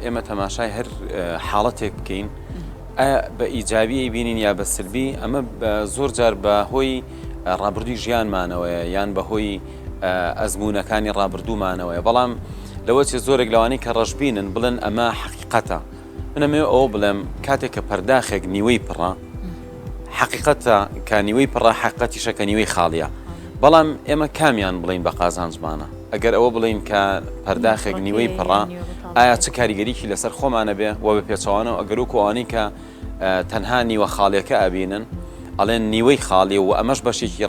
ئێمە تەماشای هەر حاڵەتێک بکەین بە ئیجابی بینین یا بە سلبی ئەمە زۆر جار بە هۆی ڕابردووی ژیانمانەوەیە یان بە هۆی ئەزمونونەکانی ڕابردوومانەوەیە بەڵام لەوە چێ زۆرێک لەوانی کە ڕەشببینن بڵێن ئەمە حقیقەتە منەمێ ئەوە بڵێم کاتێک کە پەرداخێک نیوەی پڕە حقیقەتە کە نیوەی پڕە حقیقەتیشە کە نیوەی خاڵیە بەڵام ئێمە کامیان بڵین بە قازانجمانە ئەگەر ئەوە بڵین کە پەرداخێک نیوەی پڕە ئایا چه کاریگەریکی لەسەر خۆمانە بێ و بە پێچەوانەوە ئەگەر و کۆوانی کە تەنها نیوە خاڵیەکە ئەبینن ئەڵێن نیوەی خاڵی و ئەمەش بەشێکی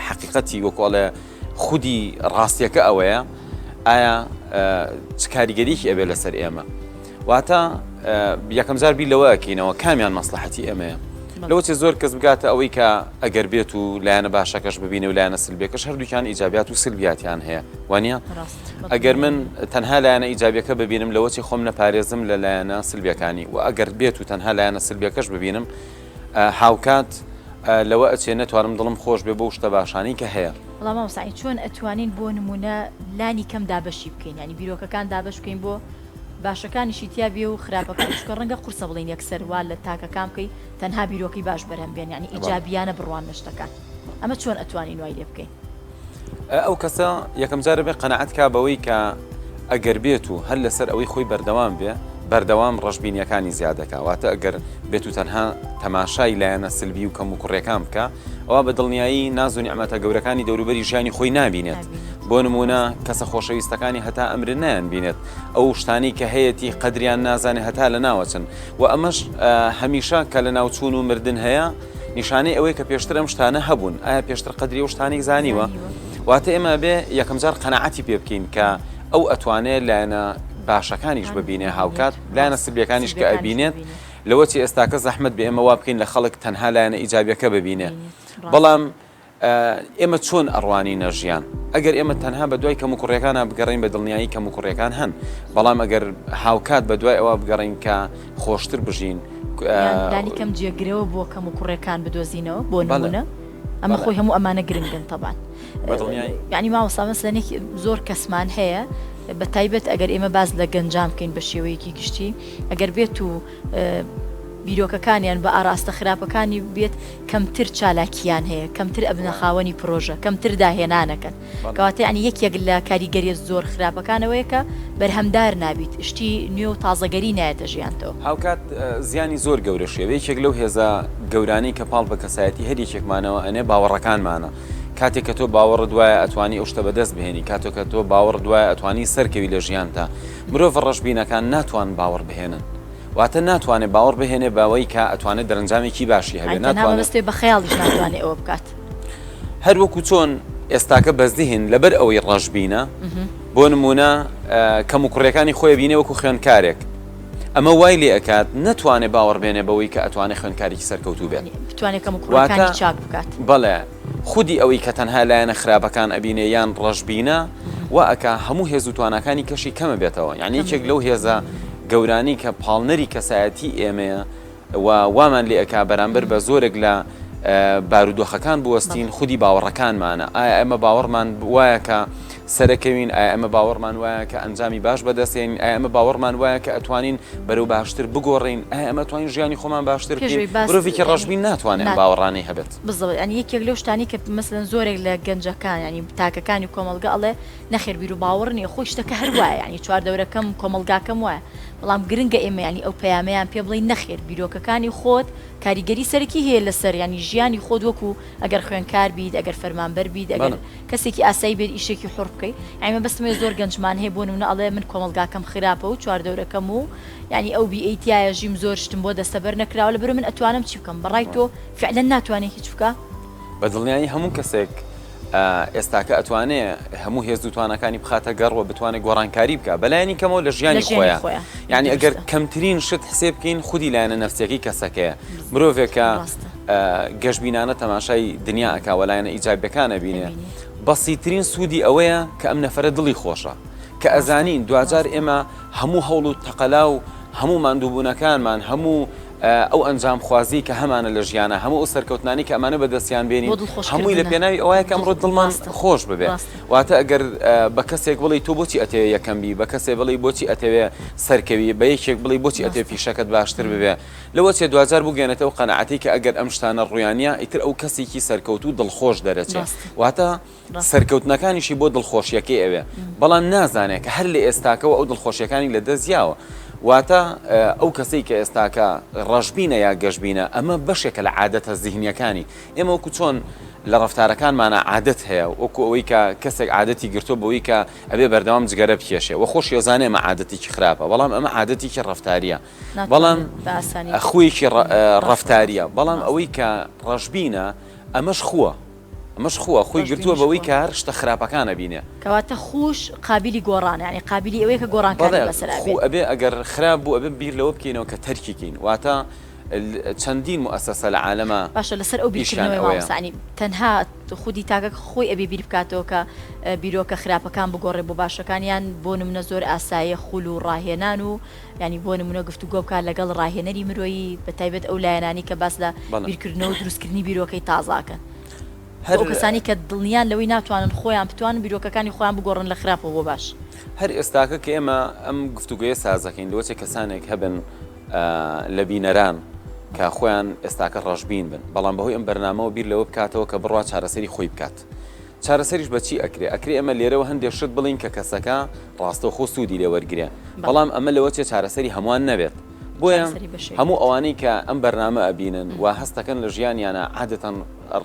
حقیقەتی وەکۆڵێ خودی ڕاستیەکە ئەوەیە ئایا چ کاریگەریکی ئەبێ لەسەر ئێمە واتە یەکەم جار بیر لەوە ئەکەینەوە کامیان مەسلحەتی ئێمەیە لەوە چێ زۆر کەس بگاتە ئەوەی کە ئەگەر بێت و لایەنە باشەکەش ببینێ و لایەنە سلبیەکەش هەردووکیان ئیجابیات و سلبیاتیان هەیە وانە ئەگەر من تەنها لایەنە ئیجابیەکە ببینم لەوە چی خۆم نەپارێزم لە لایەنە سلبیەکانی و ئەگەر بێت و تەنها لایەنە سلبیەکەش ببینم هاوکات لەوە ئەچێ نەتوانم دڵم خۆش بێ بۆ شتە باشانی کە هەیە وەڵام مامۆستا چۆن ئەتوانین بۆ نمونە لانی کەم دابەشی بکەین ینی بیرۆکەکان دابش بکەین بۆ باشەکانیشی تیا بێ و خراپەکان چکە ڕەنگە قورسە بڵین یەکسەروا لە تاکەکان بکەی تەنها بیرۆکی باش بەرهەم بێن ینی ئیجابیانە بڕوان نشتەکان ئەمە چۆن ئەتوانین وای لێ بکەین ئەو کەسە یەکەم جارە بێ قەنەعەتکا بەوەی کە ئەگەر بێت و هەر لەسەر ئەوەی خۆی بەردەوام بێ بەردەوام ڕەشببینیەکانی زیادەکە واتە ئەگەر بێت و تەنها تەماشای لایەنە سلبی و کەم و کوڕێکان بکە ئەوە بە دڵنیایی نازوونی ئەمەتە گەورەکانی دەوروبەری ژیانی خۆی نابینێت بۆ نمونە کەسە خۆشەویستەکانی هەتا ئەمر نایان بینێت ئەو شتانی کە هەیەی قەدریان نازانێت هەتا لە ناوەچن و ئەمەش هەمیشە کە لە ناوچوون و مردن هەیە نیشانەی ئەوەی کە پێشتر ئەم شتانە هەبوون ئایا پێشتر قەدری و شتانی زانیوە واتە ئێمە بێ یەکەم جار قەنەعەتی پێ بکەین کە ئەو ئەتوانێت لایەنە باشەکانیش ببینێ هاوکات لایەنە سلبیەکانیش کە ئەبینێت لەوە چی ئێستاکە زەحمەت بە ئێمە وا بکەین لە خەڵک تەنها لایەنە ئیجابیەکە ببینێ بەڵام ئێمە چۆن ئەڕوانینە ژیان ئەگەر ئێمە تەنها بە دوای کەم و کوڕەکانە بگەڕین بە دڵنیایی کەم و کوڕەکان هەن بەڵام ئەگەر هاوکات بە دوای ئەوە بگەڕین کە خۆشتر بژین دانی کەم جێگرەوە بۆ کەم و کوڕەکان بدۆزینەوە بۆ نمونە ئەمە خۆی هەموو ئەمانە گرنگن تەبان یعنی مامۆستا مەسەلەنێک زۆر کەسمان هەیە بە تایبەت ئەگەر ئێمە باز لە گەنجام بکەین بە شێوەیەکی گشتی ئەگەر بێت و بیرۆکەکانیان بە ئاراستە خراپەکانی بێت کەمتر چالاکیان هەیە کەمتر ئەبنە خاوەنی پرۆژە کەمتر داهێنانەکەن کەواتە ینی یەکێک لە کاریگەریە زۆر خراپەکانەوەیە کە بەرهەمدار نابیت شتی نوێ و تازەگەری نایەتە ژیانتەوە هاوکات زیانی زۆر گەورە شێوەیەکێک لەو هێزە گەورانەی کە پاڵ بە کەسایەتی هەریەکێکمانەوە ئەنێ باوەڕەکانمانە کاتێک کە تۆ باوەڕ دوایە ئەتوانی ئەو شتە بەدەست بهێنی کاتێک کە تۆ باوەڕ دوایە ئەتوانی سەرکەوی لە ژیانتا مرۆڤ ڕەشببینەکان ناتوان باوەڕ بهێنن واتە ناتوانێت باوەڕ بهێنێ باوەی کە ئەتوانێت دەرەنجامێکی باشی هەبێ ناتوانێت بە خەیاڵیش ناتوانێت ئەوە بکات هەر وەکو چۆن ئێستاکە بەزدیهێن لەبەر ئەوەی ڕەشببینە بۆ نمونە کەم و کوڕەکانی خۆی بینێ وەکو خوێندکارێک ئەمە وای لێ ئەکات ناتوانێت باوەڕ بێنێ بەوەی کە ئەتوانێت خوێندکارێکی سەرکەوتوو بێت بتوانێت کەم و کوڕەکانی چاک بکات بەڵێ خودی ئەوەی کە تەنها لایەنە خراپەکان ئەبینێ یان ڕەشببینە و ئەکا هەموو هێز و توانەکانی کەشی کەمە بێتەوە یعنی یەکێک لەو هێزە گەورانی کە پاڵنەری کەسایەتی ئێمەیە و وامان لێ ئەکا بەرامبەر بە زۆرێک لە بارودۆخەکان بوەستین خودی باوەڕەکانمانە ئایا ئەمە باوەڕمان وایە کە سەرەکەوین ئایا ئەمە باوەڕمان وایە کە ئەنجامی باش بەدەستێن ئایا ئەمە باوەڕمان وایە کە ئەتوانین بەرەو باشتر بگۆڕین ئایا ئەمە توانین ژیانی خۆمان باشتر مرۆڤێکی ڕەشببین ناتوانێت باوەڕانەی هەبێت بزڵێت ئەنی یەکێک لەو شتانی کە مەسەلەن زۆرێک لە گەنجەکان ینی تاکەکانی کۆمەلگا ئەڵێ نەخێر بیر و باوەڕ نیە خۆی شتەکە هەر وایە ینی چوار دەورەکەم کۆمەلگاکەم وایە بەڵام گرنگە ئێمە ینی ئەو پەیامەیان پێ بڵین نەخێر بیرۆکەکانی خۆت کاریگەری سەرەکی هەیە لەسەر ینی ژیانی خۆت وەکو ئەگەر خوێنکار بیت ئەگەر فەرمانبەر بیت ئەگەر کەسێکی ئاسایی بێت ئیشێکی حڕ بکەیت ئەمە بەستمێ زۆر گەنجمان هەیە بۆ نمونە ئەڵێ من کۆمەلگاکەم خراپە و چوار دەورەکەم و ینی ئەو بیئیتیایە ژیم زۆر شتم بۆ دەستەبەر نەکراوە لەبەر من ئەتوانم چی بکەم بەڕای تۆ فعلەن ناتوانێت هیچ بکە بە دڵنیایی هەموو کەسێک ئێستاکە ئەتوانێت هەموو هێز و توانەکانی بخاتە گەڕوە بتوانێت گۆڕانکاری بکە بەلایەنی کەمەوە لە ژیانی خۆیان یعنی ئەگەر کەمترین شت حسێ بکەین خودی لایەنە نەفسیەکەی کەسەکەیە مرۆڤێکە گەشتبینانە تەماشای دنیا ئەکا وەلایەنە ئیجابیەکانە بینێ بەسیترین سوودی ئەوەیە کە ئەم نەفرە دڵی خۆشە کە ئەزانین دوجار ئێمە هەموو هەوڵ و تەقەلا و هەموو ماندووبوونەکانمان هەموو ئەو ئەنجام خوازی کە هەمانە لە ژیانە هەموو سەرکەوتنانی کە ئەمانە بەدەستیان بێنین هەمووی لە پێناوی ئەوەیە کە ئەمڕۆ دڵمان خۆش ببێ واتە ئەگەر بە کەسێک بڵی تۆ بۆچی ئەتەوێ یەکەمبی بە کەسێک بڵی بۆچی ئەتەوێ سەرکەوی بە یەکێک بڵی بۆچی ئەتێ پیشەکەت باشتر ببێ لەوە چێ دوجار بگەێنێتەوە قەنەعەتی کە ئەگەر ئەم شتانە ڕویانە ئیتر ئەو کەسێکی سەرکەوت و دڵخۆش دەرەچێت واتە سەرکەوتنەکانیشی بۆ دڵخۆشیەکەی ئەوێ بەڵام نازانێت کە هەر لە ئێستاکەەوە ئەو دڵخۆشیەکانی لە دەستیاوە واتە ئەو کەسەی کە ئێستاکە ڕەشبینە یا گەشبینە ئەمە بەشێکە لە عادەتە زیهنیەکانی ئێمە وەکو چۆن لە ڕفتارەکانمانە عادەت هەیە وەکو ئەوەی کە کەسێک عادەتی گرتۆ بەوەی کە ئەبێ بەردەوام جگەرە بکێشێ و خۆش ێزانێ ئەمە عادەتێکی خراپە بەڵام ئەمە عادەتێکی ڕفتاریە بەڵام خویەکی ڕفتاریە بەڵام ئەوەی کە ڕەشبینە ئەمەش خووە ئەمەش خووە خۆی گرتووە بەوەی کار شتە خراپەکانە بینێ کەواتە خوش قابلی گۆڕان ینی قابلی ئەوەیە کە گۆڕانکاری بەسەر ئەبێ ئەگەر خراپ بوو ئەبێ بیر لەوە بکەینەوە کە تەرکیکەین واتە چەندین مؤسسە لە عالەمە باشە لەسەر ئەو بیرکردنەوەی ماوەسانی تەنها خودی تاکە خۆی ئەبێ بیر بکاتەوە کە بیرۆکە خراپەکان بگۆڕێ بۆ باشەکانیان بۆ نمونە زۆر ئاساییە خول و ڕاهێنان و ینی بۆ نمونە گفتوگۆ بکات لەگەڵ ڕاهێنەری مرۆیی بە تایبەت ئەو لایەنانی کە باس لە بیرکردنەوە دروستکردنی بیرۆکەی تازاکەن ئەو کەسانی کە دڵنیان لەوەی ناتوانن خۆیان بتوانن بیرۆکەکانی خۆیان بگۆڕن لە خراپەوە بۆ باش هەر ئێستاکە کە ئێمە ئەم گفتوگوۆیە سازەکەین لەوەچێک کەسانێک هەبن لە بینەران کە خۆیان ئێستاکە ڕەشبین بن بەڵام بەهۆی ئەم بەرنامەوە بیر لەوە بکاتەوە کە بڕوا چارەسەری خۆی بکات چارەسەریش بەچی ئەکرێ ئەمە لێرەوە هەندێک شت بڵین کە کەسەکە ڕاستەوخۆ سوودی لێ وەرگرێ بەڵام ئەمە لەوە چێ چارەسەری هەمووان نەبێت بۆیە هەموو ئەوانەی کە ئەم بەرنامە ئەبینن و هەستەکەن لە ژیانیانە عادەتەن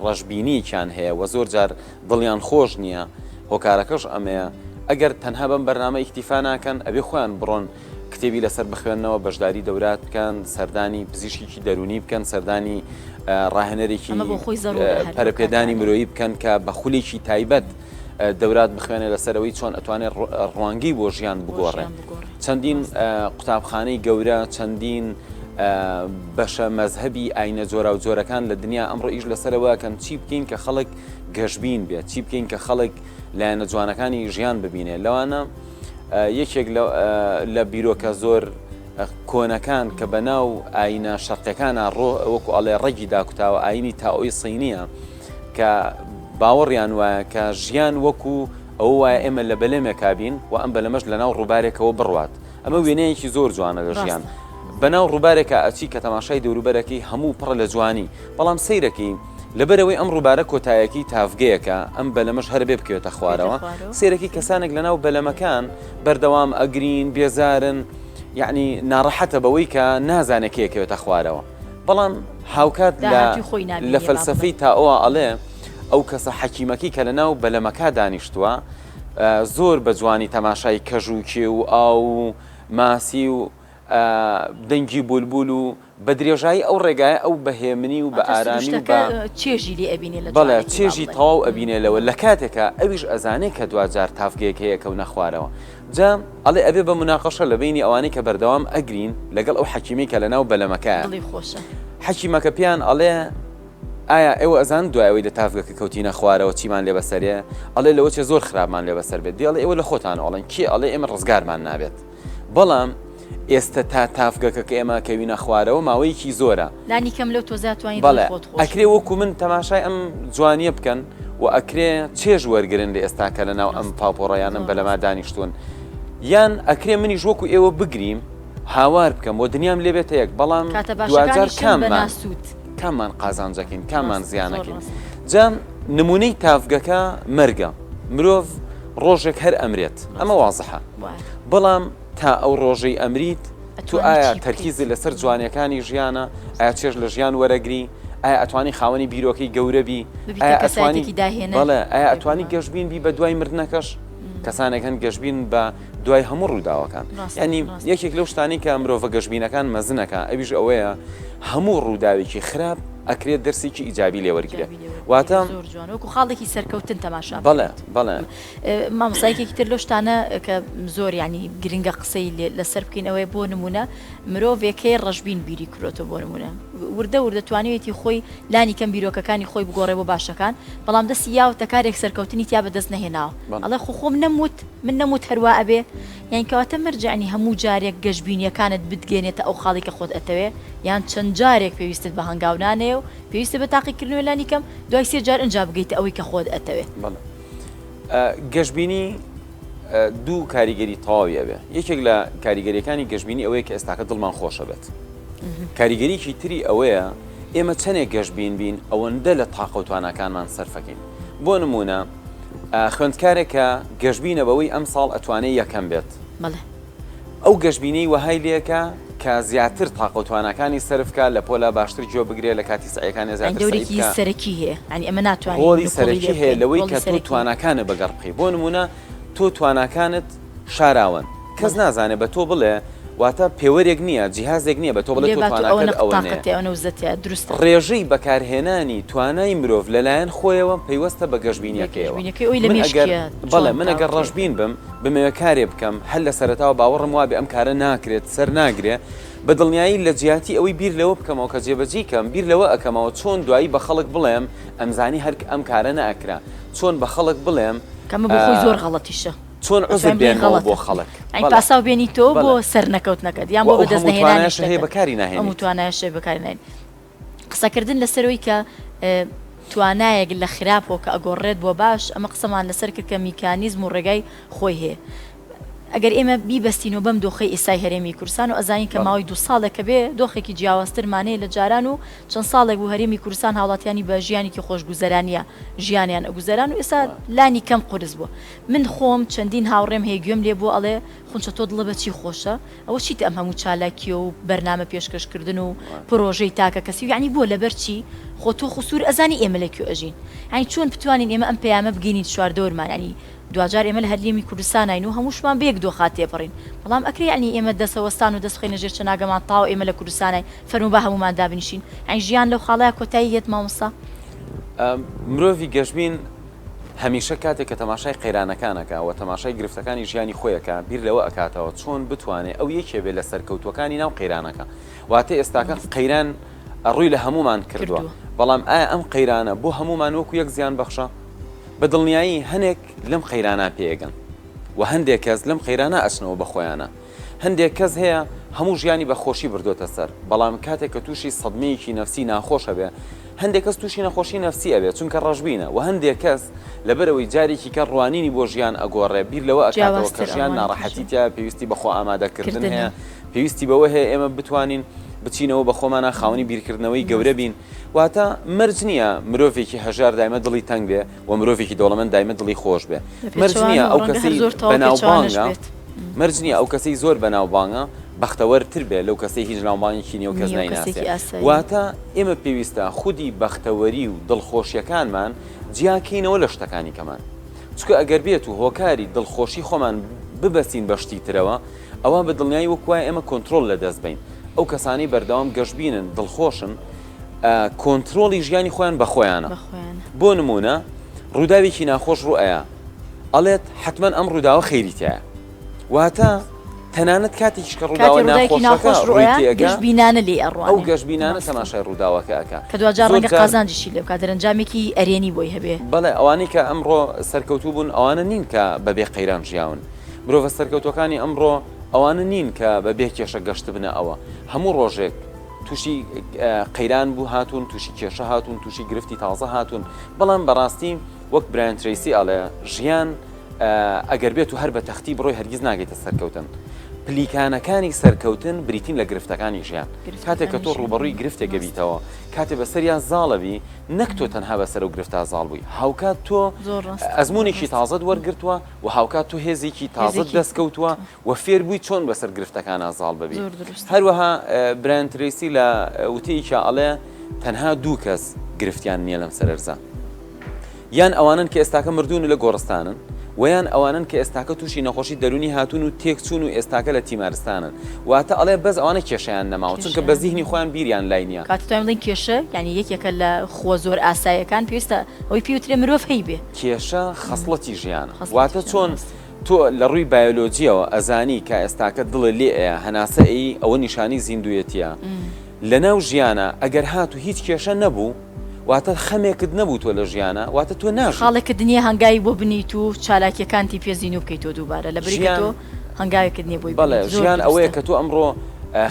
ڕەشبینییان هەیە و زۆر جار دڵیان خۆش نییە هۆکارەکەش ئەمەیە ئەگەر تەنها بەم بەرنامە ئیکتیفا ناکەن ئەبێ خۆیان بڕۆن کتێبی لەسەر بخوێنەوە بەشداری دەورات بکەن سەردانی پزیشکی دەرونی بکەن سەردانی ڕاهێنەرێکی پەرەپێدانی مرۆیی بکەن کە بە خولێکی تایبەت دەورات بخوێنێ لەسەرەوەی چۆن ئەتوانێت ڕوانگی بۆ ژیان بگۆڕێن چەندین قوتابخانەی گەورە چەندین بەشە مەزهبی ئاینە جۆرا و جۆرەکان لە دنیا ئەمڕۆ ئیش لەسەرەوەکەن چی بکەین کە خەڵک گەشبین بێت چی بکەین کە خەڵک لایەنە جوانەکانی ژیان ببینێ لەوانە یەکێک لە بیرۆکە زۆر کۆنەکان کە بەناو ئاینە شەرقەکانە وەکو ئەڵێ ڕێگی داکوتاوە ئاینی تاوی سینیە کە باوەڕیان وایە کە ژیان وەکو ئەو وایە ئێمە لە بەلێمێکابین و ئەم بەلەمەش لەناو ڕووبارێکەوە بڕوات ئەمە وێنەیەکی زۆر جوانە لە ژیان بەناو ڕووبارێکە ئەچی کە تەماشای دەوروبەرەکەی هەموو پڕە لە جوانی بەڵام سەیرەکەی لەبەرەوەی ئەم ڕووبارە کۆتایەکی تافگەیەکە ئەم بەلەمەش هەر بێ بکەوێتە خوارەوە سێرەکی کەسانێک لەناو بەلەمەکان بەردەوام ئەگرین بێزارن یعنی ناڕەحەتە بەوەی کە نازانێکەکەوێتە خوارەوە بەڵام هاوکات لە فەلسفەی تا ئەوە ئەڵێ ئەو کەسە حەکیمەکی کە لەناو بەلەمەکە دانیشتووە زۆر بە جوانی تەماشای کەژووکێ و ئاو ماسی و دەنگی بولبول و بە درێژایی ئەو ڕێگایە ئەو بەهێمنی و بە ئارامی و چێژی لێ ئەبینێ بەڵێ چێژی تەواو ئەبینێ لەوە لە کاتێکە ئەویش ئەزانێت کە دوجار تافگەیەک هەیە کە و نەخوارەوە جا ئەڵێ ئەبێ بە مناقەشە لە بینی ئەوانەی کە بەردەوام ئەگرین لەگەڵ ئەو حەکیمی کە لەناو بەلەمەکە حەکیمەکە پیان ئەڵێ ئایا ئێوە ئەزان دوایەوەی لە تافگەکە کەوتینە خوارەوە چیمان لێ بەسەرێ ئەڵێ لەوە چێ زۆر خراپمان لێ بەسەر بێت دیڵێ ئێوە لە خۆتان ئەڵێن کێ ئەڵێ ئێمە ڕزگارمان نابێت بەڵام ئێستا تا تافگەکە کە ئێمە کەوینە خوارەوە ماوەیەکی زۆرە لانی کەم لەو تۆزاتوانی ئەکرێ وەکو من تەماشای ئەم جوانیە بکەن و ئەکرێ چێژ وەرگرن لە ئێستاکە لەناو ئەم پاپۆڕەیانم بەلەما دانیشتون یان ئەکرێ منیش وەکو ئێوە بگریم هاوار بکەم بۆ دنیام لێبێتە یەک بەڵام دوجار کاممان قازانجەکەین کاممان زیانەکەین جام نمونەی تافگەکە مەرگە مرۆڤ ڕۆژێک هەر ئەمرێت ئەمە وازەحە بەڵام تا ئەو ڕۆژەی ئەمریت تو ئایا تەرکیزی لەسەر جوانیەکانی ژیانە ئایا چێژ لە ژیان وەرەگری ئایا ئەتوانی خاوەنی بیرۆکەی گەورەبی ئایا ئەتوانی گەشتبین بی بە دوای مردنەکەش کەسانێک هەن گەشتبین بە دوای هەموو ڕووداوەکان ینی یەکێک لەو شتانی کە مرۆڤە گەشتبینەکان مەزنەکە ئەویش ئەوەیە هەموو ڕووداوێکی خراپ ئەکرێت دەرسێکی ئیجابی لێوەرگرێت واتە وەکو خاڵێکی سەرکەوتن تەماشا بەڵێ مامۆستایەکێکی تر لەو شتانە کە زۆر ینی گرنگە قسەی لەسەر بکەین ئەوەی بۆ نمونە مرۆڤێکەی ڕەشبین بیری کورۆتە بۆ نمونە وردە توانێتی خۆی لانی کەم بیرۆکەکانی خۆی بگۆڕێ بۆ باشەکان بەڵام دەستی یاوتە کارێک سەرکەوتنی تیا بەدەست نەهێناوە ئەڵێ خۆم من نەموت هەروە ئەبێ یان کەواتە مەرجانی هەموو جارێک گەشتبینیەکانت بتگەێنێتە ئەو خاڵی کە خۆت ئەتەوێ یان چەند جارێک پێویستت بە هەنگاونانەیە و پێویستە بە تاقیکردنەوە لانی کەم دوای سێ جار ئەنجا بگەیتە ئەوەی کە خۆت ئەتەوێ گەشتبینی دوو کاریگەری تەواوی ئەبێ یەکێک لە کاریگەریەکانی گەشتبینی ئەوەیە کە ئێستاکە دڵمان خۆشە بێت کاریگەریکی تری ئەوەیە ئێمە چەندێک گەشتبین بین ئەوەندە لە تاقە و تواناکانمان سەرفەکەین بۆ نمونە خوێندکارێکە گەشتبینە بەوەی ئەم ساڵ ئەتوانێت یەکەم بێت ئەو گەشتبینی وەهای لێکە کە زیاتر تاقە و تواناکانی سەرفکە لە پۆلە باشتر جۆ بگرێ لە کاتی سعیەکانی زیاتر سەرەکی هەیە ئەنی ئەمە ناتوانین ڕۆڵی سەرەکی هەیە لەوەی کە تۆ تواناکانە بەگەڕ بخەی بۆ نمونە تۆ تواناکانت شاراون کەس نازانێت بە تۆ بڵێ واتە پێوەرێک نییە جیهازێک نییە بە تۆ بڵێ تواناکەت ئەوە ڕێژەی بەکارهێنانی توانای مرۆڤ لەلایەن خۆیەوە پەیوەستە بە گەشتبینیەکەیەوە بەڵێ من ئەگەر ڕەشبین بم بمەوێ کارێ بکەم هەل لە سەرەتاوە باوەڕم وابێ ئەم کارە ناکرێت سەر ناگرێ بە دڵنیایی لە جیاتی ئەوەی بیر لەوە بکەمەوە کە جێبەجێ کەم بیر لەوە ئەەکەمەوە چۆن دوایی بە خەڵک بڵێم ئەمزانی هەر ئەم کارە ناکرا چۆن بە خەڵک بڵێم کەمە بۆ خۆی زۆر غەڵەتیشە چۆن عزر بێنەوە بۆ خەڵک پاساو بێنی تۆ بۆ سەر نەکەوتنەکەت یان بۆ بەدەست نەهێنانیش هەیە بەکاری ناهێنیت ئەم توانایشە بەکاری ناهێن قسەکردن لەسەرەوەی کە توانایەک لە خراپەوە کە ئەگۆڕێت بۆ باش ئەمە قسەمان لەسەر کرد کە میکانیزم و ڕێگای خۆی هەیە ئەگەر ئێمە بیبەستینەوە بەم دۆخەی ئێستای هەرێمی کوردستان و ئەزانین کە ماوەی 2 ساڵێکە بێ دۆخێکی جیاوازترمانەیە لە جاران و چەند ساڵێک بوو هەرێمی کوردستان هاوڵاتیانی بە ژیانێکی خۆشگوزەرانیە ژیانیان ئەگوزەران و ئێستا لانی کەم قورس بووە من خۆم چەندین هاوڕێم هەیە گوێم لێ بۆ ئەڵێ خونچە تۆ دڵە بەچی خۆشە ئەوە چیت ئەم هەموو چالاکیە و بەرنامە پێشکەشکردن و پرۆژەی تاکە کەسی یعنی بۆ لەبەر چی خۆ تۆ خسوور ئەزانی ئێمە لەکوێ ئەژین ینی چۆن بتوانین ئێمە ئەم پەیامە بگەینیت چواردەوەرمان ینی دوجار ئێمە لە هەرێمی کوردستانین و هەمووشمان بەیەک دۆخات تێپەڕین بەڵام ئەکرێ ینی ئێمە دەسەوەستان و دەستخینە ژێر چناگەمان تاو ئێمە لە کوردستانی فەرمو بە هەمومان دابنیشین ئەین ژیان لەو خاڵەیە کۆتایی هێت مامۆستا مرۆڤی گەشتبین هەمیشە کاتێک کە تەماشای قەیرانەکانەکە و تەماشای گرفتەکانی ژیانی خۆیەکە بیر لەوە ئەکاتەوە چۆن بتوانێت ئەو یەکێ بێ لە سەرکەوتوەکانی ناو قەیرانەکە واتە ئێستاکە قەیران ڕووی لە هەمومان کردووە بەڵام ئایا ئەم قەیرانە بۆ هەمومان وەکو یەک زیان بەخشە بە دڵنیایی هەنێک لەم قەیرانە پێگەن و هەندێک کەس لەم قەیرانە ئەچنەوە بە خۆیانە هەندێک کەس هەیە هەموو ژیانی بە خۆشی بردۆتە سەر بەڵام کاتێک کە تووشی سەدمەیەکی نەفسی ناخۆشە بێ هەندێک کەس تووشی نەخۆشی نەفسی ئەبێت چونکە ڕەشبینە و هەندێک کەس لەبەرەوەی جارێکی کە ڕوانینی بۆ ژیان ئەگۆڕێ بیر لەوە ئەکاتەوە کە ژیان ناڕەحەتیتە پێویستی بەخۆ ئامادەکردن هەیە پێویستی بەوە هەیە ئێمە بتوانین بچینەوە بە خۆمانە خاوەنی بیرکردنەوەی گەورە بین واتە مەرج نییە مرۆڤێکی هەژار دایمە دڵی تەنگ بێ و مرۆڤێکی دەوڵەمەند دایمە دڵی خۆش بێ مەرج نییە ئەو کەسەی بەناوبانگە مەرج نییە ئەو کەسەی زۆر بەناوبانگە بەختەوەرتر بێ لەو کەسەی هیچ ناوبانگێکی نییە و کەس نایناسێ واتە ئێمە پێویستە خودی بەختەوەری و دڵخۆشیەکانمان جیاکەینەوە لە شتەکانی کەمان چکە ئەگەر بێت و هۆکاری دڵخۆشی خۆمان ببەسین بە شتی ترەوە ئەوە بە دڵنیایی وەکوای ئێمە کۆنتترۆل لە دەست بین ئەو کەسانی بەردەوام گەشتبینن دڵخۆشن کۆنتترۆلی ژیانی خۆیان بە خۆیانە بۆ نمونە ڕووداوێکی ناخۆش ڕوئەیە ئەڵێت حتمما ئەم ڕووداوە خەیریتایە واتە تەنانەت کاتێکیش کە ڕووداوە ناخۆشەکە گەشتبینانە لێ ئەڕوان ئەو گەشتبینانە تەماشای ڕووداوەکە ئەکا کە دوجار ڕەنگە قازانجیشی لێ بکات دەرەنجامێکی ئەرێنی بۆی هەبێ بەڵێ ئەوانەی کە ئەمڕۆ سەرکەوتوو بوون ئەوانە نین کە بەبێ قەیران ژیاون مرۆڤە سەرکەوتوەکانی ئەمڕۆ ئەوانە نین کە بەبێ کێشە گەشت بنە ئەوە هەموو ڕۆژێک تووشی قەیران بوو هاتوون تووشی کێشە هاتوون تووشی گرفتی تازە هاتوون بەڵام بەڕاستی وەک برایان تریسی ئەڵێ ژیان ئەگەر بێت و هەر بە تەختی بڕۆی هەرگیز ناگەیتە سەرکەوتن پلیکانەکانی سەرکەوتن بریتین لە گرفتەکانی ژیان کاتێک کە تۆ ڕوبەڕووی گرفتێک گەبیتەوە کاتێ بەسەریان زاڵەوی نەک تۆ تەنها بەسەر و گرفتا زاڵ بووی هاوکات تۆ ئەزمونێکی تازت وەرگرتووە و هاوکات تۆ هێزێکی تازت دەستکەوتووە و فێر بووی چۆن بەسەر گرفتەکانە زاڵ ببی هەروەها برایان تریسی لە وتەیەکی ئەڵێ تەنها دوو کەس گرفتیان نییە لەم سەرەرزە یان ئەوانن کە ئێستاکە مردوون لە گۆڕستانن ویان ئەوانن کە ئێستاکە تووشی نەخۆشی دەرونی هاتوون و تێکچوون و ئێستاکە لە تیمارستانن واتە ئەڵێ بەس ئەوانە کێشیان نەماوە چونکە بە زیهنی خۆیان بیریان لای نییە کاتتان کێشە ینی یەکێکە لە خۆ زۆر ئاسایەکان پێویستە ئەوی پێوترێ مرۆڤ هەی بێ کێشە خەسڵەتی ژیانە واتە چۆن تۆ لە ڕووی بایۆلۆجیەوە ئەزانی کە ئێستاکە دڵە لێ هەناسە ئەوە نیشانی زیندویەتیە لە ناو ژیانە ئەگەر هات و هیچ کێشە نەبوو واتە خەمێکت نەبوو تۆ لە ژیانە واتە تۆ ناژی خاڵێکە دنیا هەنگایی بۆ بنیت و چالاکیەکانتی پێزین و بکەیتەوە دووبارە لە بریکە تۆ هەنگاوێکت نییە بۆی بەڵێ ژیان ئەوەیە کە تۆ ئەمڕۆ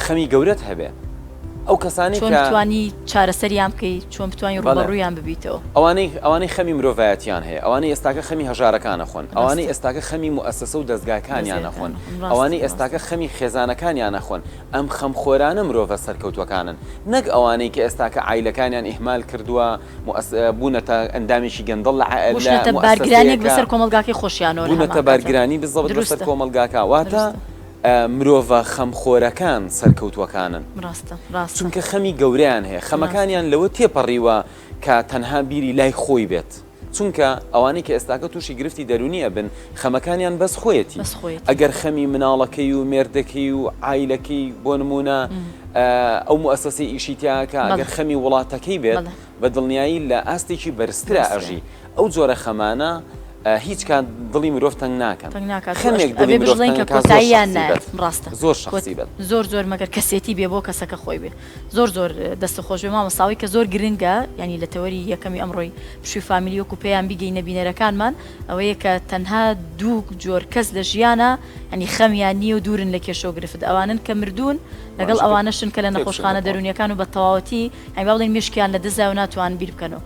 خەمی گەورەت هەبێ ئەو کەسانی چۆن بتوانی چارەسەریان بکەیت چۆن بتوانانی ڕوبەڕوویان ببیتەوە ئەوانەی خەمی مرۆڤایەتیان هەیە ئەوانەی ئێستاکە خەمی هەژارەکانە خۆن ئەوانەی ئێستاکە خەمی موەسسەسە و دەستگاکانیان نەخۆن ئەوانەی ئێستاکە خەمی خێزانەکانیان نەخۆن ئەم خەمخۆرانە مرۆڤە سەرکەوتوەکانن نەک ئەوانەی کە ئێستاکە عیلەکانیان ئیهمال کردووە بوونەتە ئەندامێکی گەندەڵ لە بارگرانێک بەسەر کۆمەلگاکەی خۆشیانەوە بوونەتە بارگرانی بزەبت بەسەر کۆمەلگاکە واتە مرۆڤە خەمخۆرەکان سەرکەوتوەکانن چونکە خەمی گەورەیان هەیە خەمەکانیان لەوە تێپەڕیوە کە تەنها بیری لای خۆی بێت چونکە ئەوانەی کە ئێستاکە تووشی گرفتی دەرونیە بن خەمەکانیان بەس خۆیەتی ئەگەر خەمی مناڵەکەی و مێردەکەی و عیلەکەی بۆ نمونە ئەو موەسسەسەی ئیشیتیاکە ئەگەر خەمی وڵاتەکەی بێت بە دڵنیایی لە ئاستێکی بەرزترە ئەژی ئەو جۆرە خەمانە هیچ کات دڵی مرۆڤ تەنگ ناکەن خەمێک دڵی مرۆڤ کە کۆتاییان ڕاستە زۆر شخصی بێت زۆر مەگەر کەسێتی بێ بۆ کەسەکە خۆی بێ زۆر دەستە خۆش بێ مامەساوی کە زۆر گرنگە ینی لە تەوەری یەکەمی ئەمڕۆی پشوی فامیلی وەکو پێیان بیگەینە بینەرەکانمان ئەوەیە کە تەنها دوو جۆر کەس لە ژیانە ینی خەمیان نییە و دوورن لە کێشە و گرفت ئەوانن کە مردوون لەگەڵ ئەوانەشن کە لە نەخۆشخانە دەرونیەکان و بە تەواوەتی ئەی باڵێن مشکیان لە دزا و ناتوان بیر بکەنەوە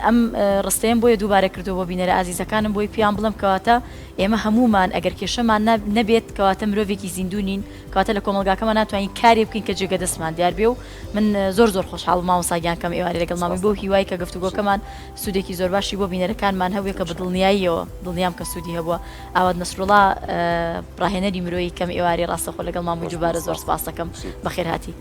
ئەم ڕستەیەم بۆیە دووبارە کردو بۆ بینەرە ئازیزەکانم بۆی پیان بڵم کەواتە ئێمە هەمومان ئەگەر کێشەمان نەبێت کەواتە مرۆڤێکی زیندوونین کەواتە لە کۆمەلگاکەمان ناتوانین کاری بکەین کە جێگە دەستمان دیار بێ و من زۆر خۆشحاڵ مامۆستاگیان کەم ئێوارە لەگەڵ مامی بۆ هیوای کە گفتوگۆکەمان سوودێکی زۆر باشی بۆ بینەرەکانمان هەبووە کە بە دڵنیاییەوە دڵنیام کە سوودی هەبووە ئاوات نەسرۆڵا ڕاهێنەری مرۆیی کەم ئێواری ڕاستەخۆ لەگەڵ مامی دووبارە زۆر سپاس دەکەم بەخێرهاتی.